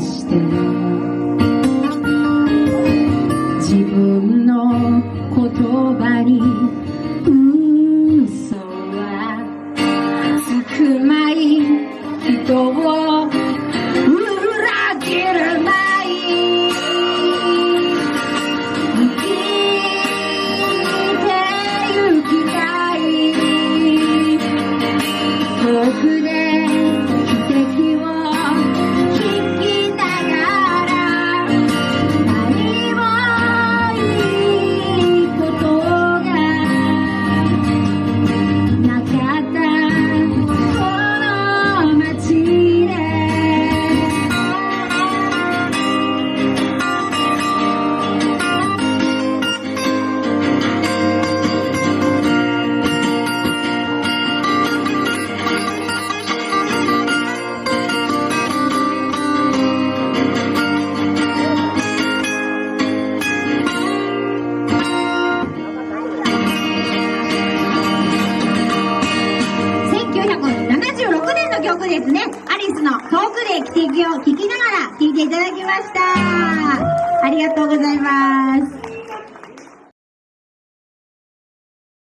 して自分の言葉に嘘はつくまい人を裏切るまい生きてゆきたい遠くで汽笛を聞きながら何もいいことがなかったこの街で1976年の曲ですね。アリスの遠くで汽笛を聞きながら聴いていただきました。ありがとうございます。